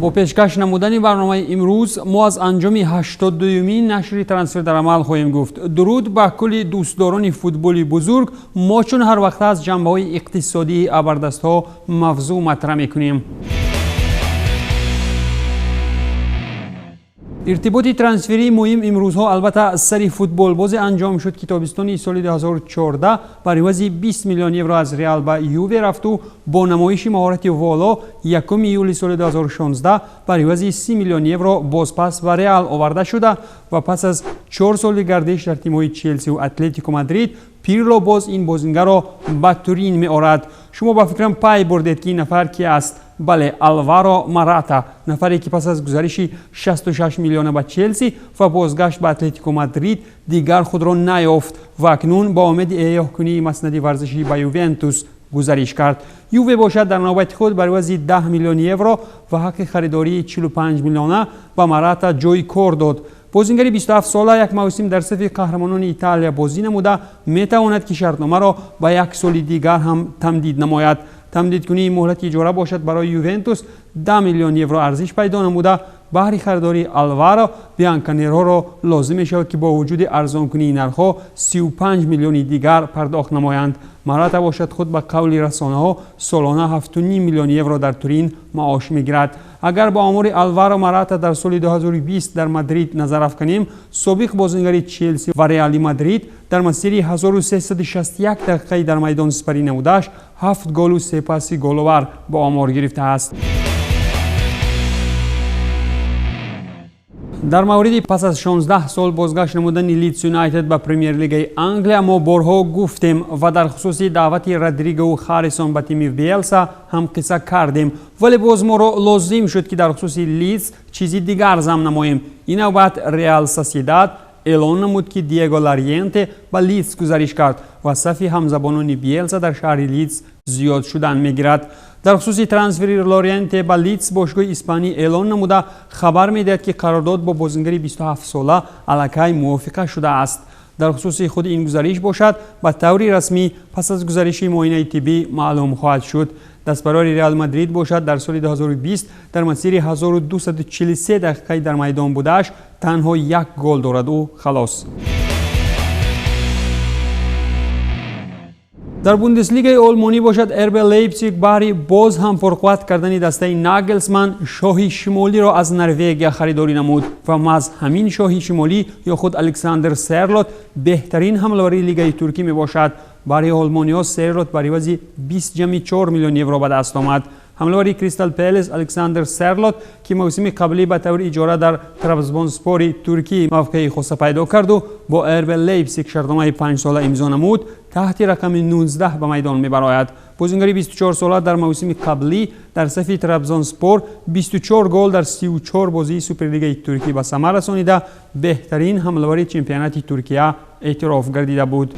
با پیشکش نمودن برنامه امروز ما از انجام 82مین نشر ترانسفر در عمل خواهیم گفت. درود به کل دوستداران فوتبال بزرگ. ما چون هر وقت از جنبه‌های اقتصادی ابردست‌ها موضوع مطرح می‌کنیم. ارتباط ترانسفری مهم امروزها البته سری فوتبال باز انجام شد که تابستان سال 2014 بر عوض 20 میلیون یورو از ریال به یووه رفت و با نمایش مهارت والا 1 ایول سال 2016 بر عوض 30 میلیون یورو بازپس به ریال آورده شده و پس از 4 سال گردش در تیم‌های چلسی و اتلتیکو مادرید پیرلو باز این بازیکن را به تورین می‌آورد. شما با فکرم پای بردید که این نفر کی است؟ بله، آلوارو ماراتا، نفری که پس از گزارش 66 میلیون به چلسی و بازگشت به اتلتیکو مادرید دیگر خود را نیافت و اکنون با امید احیا کنی مسند ورزشی به یوونتوس گزارش کرد. یووه باشد در نوبت خود بر عوض 10 میلیون یورو و حق خریداری 45 میلیونه به ماراتا جای کار داد. بازیگر 27 ساله یک موسم در صف قهرمانان ایتالیا بازی نموده میتواند که شرطنامه را به 1 سال دیگر هم تمدید نماید. تمدید کنی مهلت اجاره باشد برای یوونتوس 10 میلیون یورو ارزش پیدا نموده. بهره خریداری آلوارو بیانکانیرو را لازم می شود که با وجود ارزان کنی نرخ‌ها 35 میلیون دیگر پرداخت نمایند. ماراتا باشد خود به قول رسانه ها سالانه 7.5 میلیون یورو در تورین معاش میگیرد. اگر با آمار آلوارو ماراتا در سال 2020 در مادرید نظر افکنیم، سابق بازیگر چلسی و ریال مادرید در مسیر 1361 دقیقه در میدان سپری نمودش 7 گل و 3 پاس گل‌آور با آمار گرفته است. در مورد پس از 16 سال بازگشت نمودن لیدز یونایتد به پرمیر لیگ انگلیا ما بارها گفتیم و در خصوص دعوت رودریگو و خاریسون به تیم بیلسا هم قصه کردیم، ولی باز ما را لازم شد که در خصوص لیدز چیزی دیگر زم نماییم. این نوبت ریال سوسییداد اعلان نمود که دیگو لارینته به لیدز گزارش کرد و صف همزبانان بیلسا در شهر لیدز زیاد شدن میگیرد. در خصوص ترانسفر لورینته به لیدز باشگاه اسپانی اعلان نموده خبر میدهد که قرارداد با بازیگر 27 ساله الکی موافقه شده است. در خصوص خود این گزارش باشد به طور رسمی پس از گزارش معاینه طبی معلوم خواهد شد. دستبرار ریال مادرید باشد در سال 2020 در مسیر 1243 دقیقه در میدان بودش تنها 1 گل دارد و خلاص. در بوندسلیگای آلمانی باشد اربی لیپزیگ برای باز هم پرقوت کردن دسته ناگلزمن شاهی شمالی را از نروژ خریداری نمود و از همین شاهی شمالی یا خود الکساندر سرلوت بهترین حمله‌آور لیگ ترکی می باشد. برای آلمانیا سرلوت بر عوض 20.4 میلیون یورو به دست آمد. حمله‌آور کریستال پالاس الکساندر سرلوت که موسم قبلی به طور اجاره در ترابزونسپور ترکی موقع خاص پیدا کرد و با اربی لیپزیگ شرطنامه 5 ساله امضا نمود، تحت رقم 19 به میدان می‌براید. بازیگر 24 ساله در موسم قبلی در صف ترابزونسپور 24 گل در 34 بازی سوپرلیگ ترکی به ثمر رسانیده بهترین حمله‌آور چمپیونات ترکیه اعتراف گردیده بود.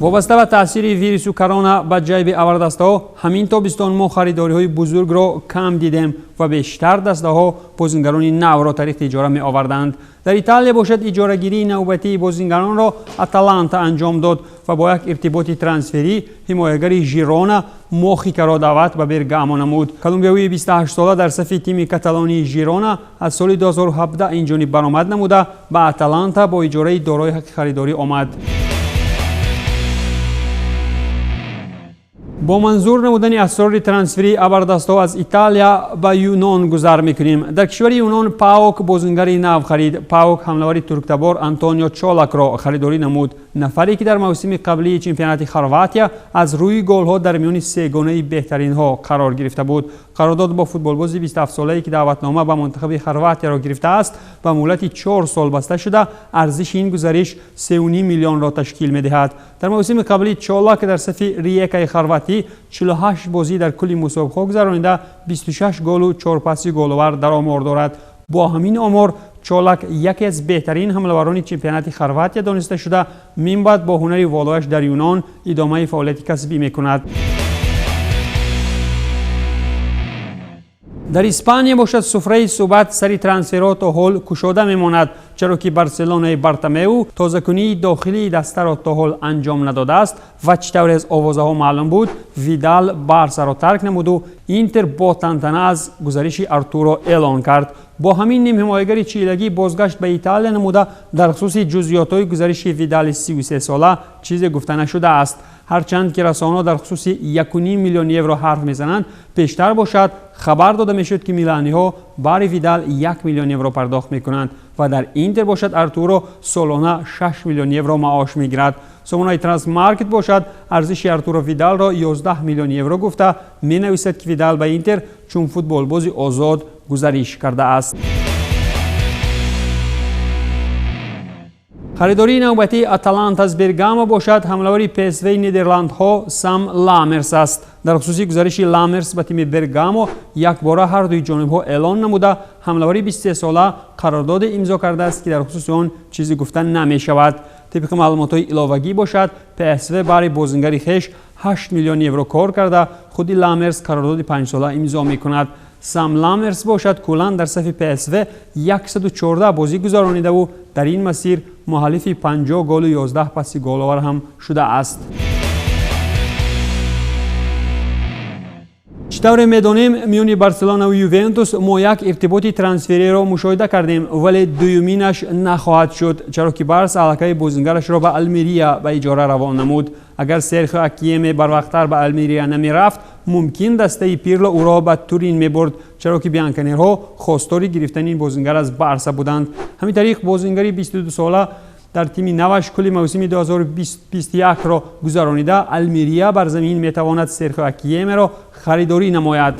وابسته به تاثیر ویروس کرونا به جیب ابردسته‌ها همین تابستان ما خریداری‌های بزرگ را کم دیدیم و بیشتر دسته‌ها بازیگران نو را طریق اجاره می آوردند. در ایتالیا باشد اجاره‌گیری نوبتی بازیگران را آتالانتا انجام داد و با یک ارتباط ترانسفری حمایتگر ژیرونا موخیکا را دعوت به برگامو نمود. کلمبیایی 28 ساله در صف تیم کاتالانی ژیرونا از سال 2017 این جانب برآمد نموده به آتالانتا با اجاره دارای حق خریداری آمد. با منظور نمودن اسرار ترانسفری ابردست‌ها از ایتالیا به یونان گذر می‌کنیم. در کشور یونان پاوک بازیگر نو خرید. پاوک حمله‌آور ترک‌تبار آنتونیو چولاک را خریداری نمود، نفری که در موسم قبلی چمپیونات خرواتیا از روی گل‌ها در میان سه‌گانه بهترین‌ها قرار گرفته بود. قرارداد با فوتبالباز 27 ساله‌ای که دعوتنامه به منتخب خرواتیا را گرفته است به مهلت 4 سال بسته شده، ارزش این گزارش 3.5 میلیون را تشکیل می‌دهد. در موسم قبلی چولاک در صف ریکای خرواتی 48 بازی در کل مسابقه گذرانیده 26 گل و 4 پاس گل‌آور در آمار دارد. با همین آمار چولاک یکی از بهترین حمله‌آوران چمپیونات خرواتیا دانسته شده. من بعد با هنر والایش در یونان ادامه فعالیت کسبی می‌کند. در اسپانیا باشد سفره صحبت سری ترانسفرات و حال کشوده میماند. چرا که بارسلونای بارتومئو تازه‌کنی داخلی دسته را تا حال انجام نداده است و چطور از آوازها معلوم بود ویدال بارسا را ترک نمود و اینتر با تنتنه از گزارش آرتورو اعلان کرد. با همین نیم حمایتگر چیلگی بازگشت به ایتالیا نموده در خصوص جزئیات گزارش ویدال 33 ساله چیزی گفته نشده است. هرچند که رسانه‌ها در خصوص 1.5 میلیون یورو حرف میزنند پیشتر باشد خبر داده میشد که میلانی‌ها برای ویدال 1 میلیون یورو پرداخت میکنند و در اینتر باشد آرتورو سالانه 6 میلیون یورو معاش میگیرد. سامانه ترانسمارکت باشد ارزش آرتورو ویدال را 11 میلیون یورو گفته می نویسد که ویدال به اینتر چون فوتبال بازی آزاد گزارش کرده است. خریداری نوبتی آتالانتا از برگامو باشد حمله‌آور PSV نیدرلندها سام لامرس است. در خصوص گزارش لامرس به تیم برگامو یک باره هر دوی جانب‌ها اعلان نموده حمله‌آور 23 ساله قرارداد امضا کرده است که در خصوص آن چیزی گفته نمی شود. طبق معلومات الهوایی باشد PSV برای بازیگر خویش 8 میلیون یورو کار کرده خود لامرس قرارداد 5 ساله امضا می‌کند. سام لامرس باشد کلاً در صف PSV 114 بازی گذرانیده و در این مسیر مؤلف 50 گل و 11 پاس گل‌آور هم شده است. چطور می‌دانیم میان بارسلونا و یوونتوس ما یک ارتباطی ترانسفری را مشاهده کردیم ولی دومینش نخواهد شد چرا که بارسا علاقه بازیگرش را به المیریا به اجاره روان نمود. اگر سرخیو اکیمه بروقتر به المیریا نمی رفت ممکن دسته پیرلو او را به تورین می برد چرا که بیانکنرها خواستار گرفتن این بازیگر از بارسا بودند. همین طریق بازیگری 22 ساله در تیم نوش کل موسم 2021 را گذرانیده المیریا بر زمین می تواند سرخیو اکیمه را خریداری نماید.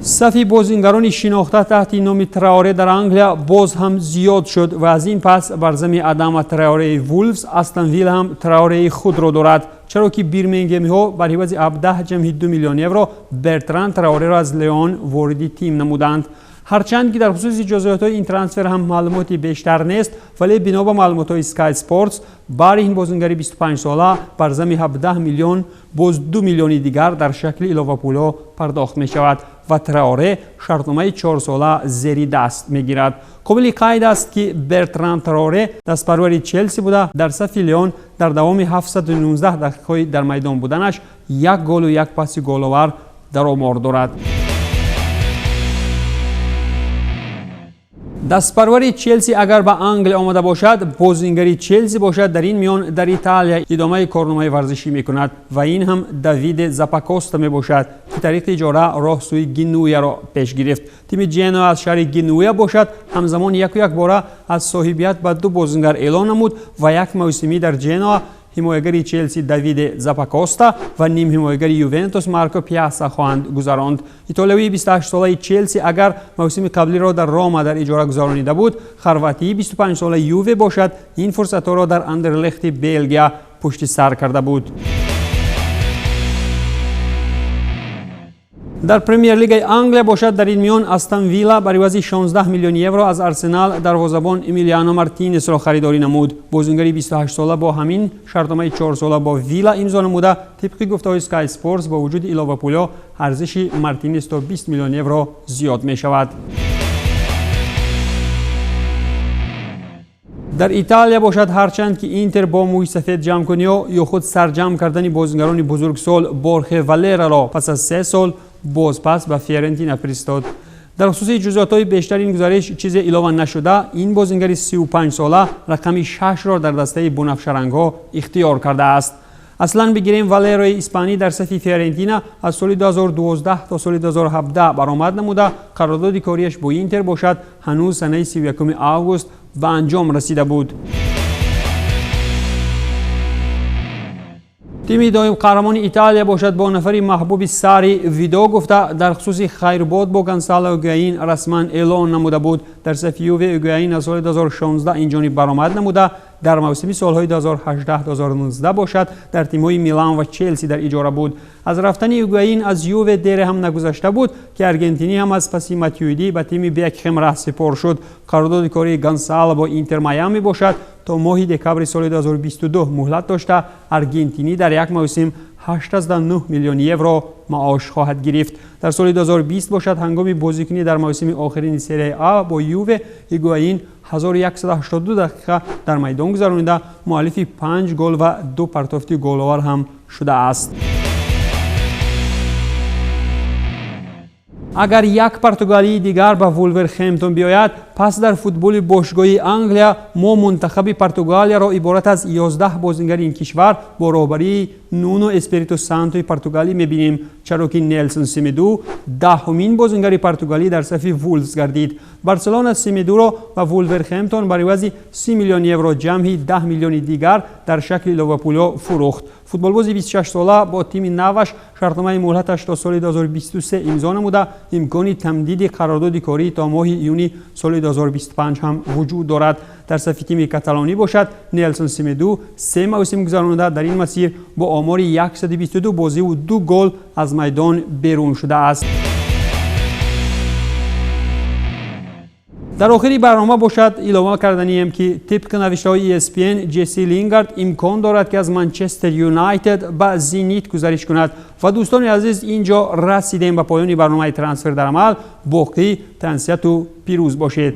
صف بازیگران شناخته تحت نام تراوره در انگلیا باز هم زیاد شد و از این پس بر زمین ادامه تراوره وولفز استون ویلا هم تراوره خود را دارد چرا که بیرمینگمی ها بر عوض 17.2 میلیون یورو برتراند تراوره را از لیون وارد تیم نمودند. هرچند که در خصوص جزئیات این ترانسفر هم معلوماتی بیشتر نیست ولی بنا به معلومات اسکای اسپورتس برای این بازیگر 25 ساله بر زمین 17 میلیون باز 2 میلیون دیگر در شکل علاوه پولا پرداخت می شود و تراوره شرطنامه 4 ساله زیر دست می گیرد. قابل قید است که برتراند تراوره دستپرور چلسی بوده در صف لیون در دوام 719 دقیقه در میدان بودنش 1 گل و 1 پاس گل‌آور در آمار دارد. دستپرور چلسی اگر به انگلیا آمده باشد بازیگری چلسی باشد در این میان در ایتالیا ادامه کارنامه ورزشی میکند و این هم دیوید زاپاکوستا می باشد که طریق اجاره راه سوی گنویا را پیش گرفت. تیم جنوا از شهر گنویا باشد همزمان یک باره از صاحبیت به 2 بازیگر اعلان نمود و یک موسمی در جنوا حمایتگر چلسی دیوید زاپاکوستا و نیم حمایتگر یوونتوس مارکو پیاسا خواهند گذراند. ایتالیایی 28 ساله چلسی اگر موسم قبلی را در روما در اجاره گذرانیده بود خرواتی 25 ساله یووه باشد این فرصت را در اندرلخت بلژیا پشت سر کرده بود. در پرمیر لیگ انگلیا باشد در این میان استون ویلا بر عوض 16 میلیون یورو از آرسنال دروازه‌بان امیلیانو مارتینز را خریداری نمود. بازیگری 28 ساله با همین شرطنامه 4 ساله با ویلا امضا نموده. طبق گفته‌های اسکای اسپورتس با وجود علاوه پولا ارزش مارتینز تا 20 میلیون یورو زیاد می شود. در ایتالیا باشد هرچند که اینتر با موی سفید جمع کنی یا خود سرجم کردن بازیگران بزرگسال بورخه والرا را پس از 3 سال بازپس به فیورنتینا فرستاد. در خصوص جزئیات بیشتر این گزارش چیزی اضافه نشده این بازیگر 35 ساله رقم 6 را در دسته بنفشرنگ‌ها اختیار کرده است. اصلا بگیریم والرای اسپانی در صف فیورنتینا از سال 2012 تا سال 2017 برآمد نموده قرارداد کاریش با اینتر باشد هنوز سنه 31 آگوست به انجام رسیده بود. تیم دایم قهرمان ایتالیا باشد با نفری محبوب ساری ویدو گفته در خصوص خیرباد با گونسالو ایگوئین رسما اعلان نموده بود. در صف یووه ایگوئین از سال 2016 این جانب برآمد نموده در موسم سالهای 2018-2019 باشد در تیم‌های میلان و چلسی در اجاره بود. از رفتن ایگوئین از یووه دیر هم نگذشته بود که ارژنتینی هم از پس ماتیویدی به تیم بکهم رهسپار شد. قرارداد کاری گونسالو با اینتر میامی باشد تا ماه دکامبر سال 2022 مهلت داشته ارژنتینی در یک موسم 8 میلیون یورو معاش خواهد گرفت. در سال 2020 باشد هنگام بازیکنی در موسم آخرین سری آ با یووه هیگواین 1182 دقیقه در میدان گذرانیده، مؤلف 5 گل و 2 پرتافت گل‌آور هم شده است. اگر یک پرتغالی دیگر به وولورهمپتون بیاید، پس در فوتبال باشگاهی انگلیا ما منتخب پرتغالیا را عبارت از 11 بازیگر این کشور با رهبری نونو اسپریتو سانتو پرتغالی می‌بینیم، چرا که نیلسون سیمدو 10مین بازیگر پرتغالی در صف وولز گردید. بارسلونا سیمدو را به وولورهمپتون برای عوض 30 میلیون یورو جمعی 10 میلیون دیگر در شکل لیورپول فروخت. فوتبالباز 26 ساله با تیم نوش شرطنامه مهلتش تا سال 2023 امضا نموده، امکان تمدید قرارداد کاری تا ماه یونی سال 2025 هم وجود دارد. در صف تیم کاتالانی باشد نیلسون سیمدو 3 موسم گذرانده در این مسیر با آمار 122 بازی و 2 گل از میدان بیرون شده است. در آخری برنامه باشد اعلام کردنیم که طبق نوشته‌های ESPN جسی لینگارد امکان دارد که از منچستر یونایتد به زینیت گزارش کند. و دوستان عزیز، اینجا رسیدیم به پایان برنامه ترانسفر در عمل. باقی تنسیت و پیروز باشید.